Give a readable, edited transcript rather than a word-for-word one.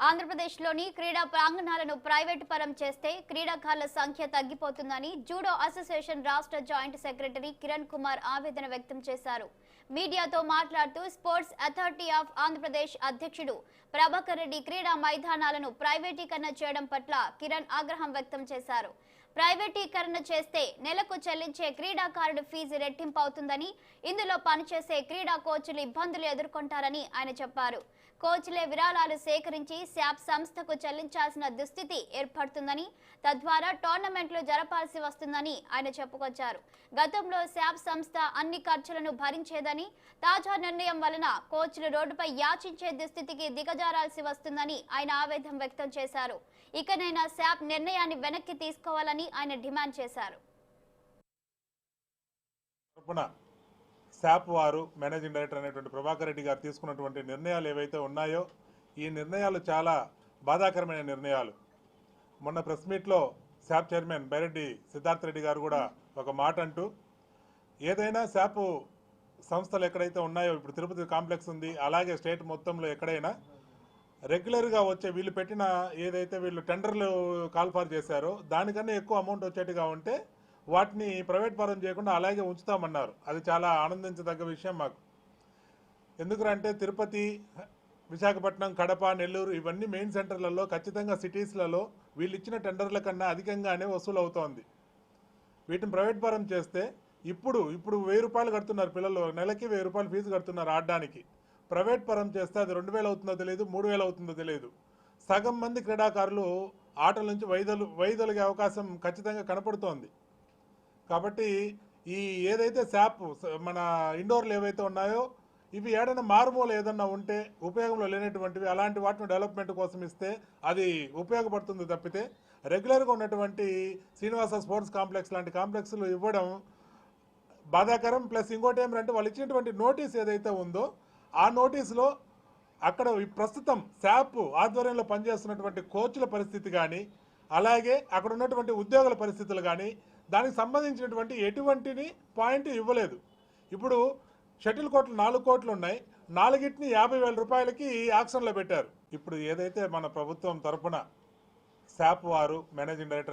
ఆంధ్రప్రదేశ్లోని క్రీడా ప్రాంగణాలను ప్రైవేటు పరం చేస్తే క్రీడాకారుల సంఖ్య తగ్గిపోతుందని జూడో అసోసియేషన్ రాష్ట్ర జాయింట్ సెక్రటరీ కిరణ్ కుమార్ ఆవేదన వ్యక్తం చేశారు. మీడియాతో మాట్లాడుతూ స్పోర్ట్స్ అథారిటీ ఆఫ్ ఆంధ్రప్రదేశ్ అధ్యక్షుడు ప్రభాకర్ రెడ్డి క్రీడా మైదానాలను ప్రైవేటీకరణ చేయడం పట్ల కిరణ్ ఆగ్రహం వ్యక్తం చేశారు. ప్రైవేటీకరణ చేస్తే నెలకు చెల్లించే క్రీడాకారుడు ఫీజు రెట్టింపు అవుతుందని, ఇందులో పనిచేసే క్రీడా కోచ్లు ఇబ్బందులు ఎదుర్కొంటారని ఆయన చెప్పారు. కోచ్లే విరాళాలు సేకరించి శాప్ సంస్థకు చెల్లించాల్సిన దుస్థితి ఏర్పడుతుందని, తద్వారా టోర్నమెంట్లు జరపాల్సి వస్తుందని ఆయన చెప్పుకొచ్చారు. గతంలో శాప్ సంస్థ అన్ని ఖర్చులను భరించేదని, తాజా నిర్ణయం వలన కోచ్లు రోడ్డుపై యాచించే దుస్థితికి దిగజారాల్సి వస్తుందని ఆయన ఆవేదన వ్యక్తం చేశారు. ఇకనైనా శాప్ నిర్ణయాన్ని వెనక్కి తీసుకోవాలని ఆయన డిమాండ్ చేశారు. శాప్ వారు మేనేజింగ్ డైరెక్టర్ అనేటువంటి ప్రభాకర్ రెడ్డి గారు తీసుకున్నటువంటి నిర్ణయాలు ఏవైతే ఉన్నాయో ఈ నిర్ణయాలు చాలా బాధాకరమైన నిర్ణయాలు. మొన్న ప్రెస్ మీట్లో శాప్ చైర్మన్ బైరెడ్డి సిద్ధార్థ రెడ్డి గారు కూడా ఒక మాట అంటూ, ఏదైనా శాప్ సంస్థలు ఎక్కడైతే ఉన్నాయో, ఇప్పుడు తిరుపతి కాంప్లెక్స్ ఉంది, అలాగే స్టేట్ మొత్తంలో ఎక్కడైనా రెగ్యులర్గా వచ్చే వీళ్ళు పెట్టిన ఏదైతే వీళ్ళు టెండర్లు కాల్ఫార్ చేశారో దానికన్నా ఎక్కువ అమౌంట్ వచ్చేట్టుగా ఉంటే వాటిని ప్రైవేట్ పరం చేయకుండా అలాగే ఉంచుతామన్నారు. అది చాలా ఆనందించదగ్గ విషయం మాకు. ఎందుకంటే తిరుపతి, విశాఖపట్నం, కడప, నెల్లూరు ఇవన్నీ మెయిన్ సెంటర్లలో ఖచ్చితంగా సిటీస్లలో వీళ్ళు ఇచ్చిన టెండర్ల కన్నా అధికంగానే వసూలు అవుతోంది. వీటిని ప్రైవేట్ పరం చేస్తే ఇప్పుడు 1000 రూపాయలు కడుతున్నారు పిల్లలు, నెలకి 1000 రూపాయలు ఫీజు కడుతున్నారు ఆడడానికి. ప్రైవేట్ పరం చేస్తే అది 2000 అవుతుందో తెలియదు, 3000 అవుతుందో తెలియదు. సగం మంది క్రీడాకారులు ఆటల నుంచి వైదొలిగే అవకాశం ఖచ్చితంగా కనపడుతోంది. కాబట్టి ఈ ఏదైతే శాప్ మన ఇండోర్లు ఏవైతే ఉన్నాయో ఇవి ఏదైనా మారుమూల ఏదన్నా ఉంటే ఉపయోగంలో లేనటువంటివి అలాంటి వాటిని డెవలప్మెంట్ కోసం ఇస్తే అది ఉపయోగపడుతుంది తప్పితే రెగ్యులర్గా ఉన్నటువంటి శ్రీనివాస స్పోర్ట్స్ కాంప్లెక్స్ లాంటి కాంప్లెక్స్లు ఇవ్వడం బాధాకరం. ప్లస్ ఇంకోటి ఏమంటే వాళ్ళు ఇచ్చినటువంటి నోటీస్ ఏదైతే ఉందో ఆ నోటీసులో అక్కడ ప్రస్తుతం శాప్ ఆధ్వర్యంలో పనిచేస్తున్నటువంటి కోచ్ల పరిస్థితి కానీ, అలాగే అక్కడ ఉన్నటువంటి ఉద్యోగుల పరిస్థితులు కానీ దానికి సంబంధించినటువంటి ఎటువంటి పాయింట్ ఇవ్వలేదు. ఇప్పుడు షటిల్ కోట్లు 4 కోట్లు ఉన్నాయి, 4టిని 50,000 రూపాయలకి ఆక్షన్లో పెట్టారు. ఇప్పుడు ఏదైతే మన ప్రభుత్వం తరఫున శాప్ వారు మేనేజింగ్ డైరెక్టర్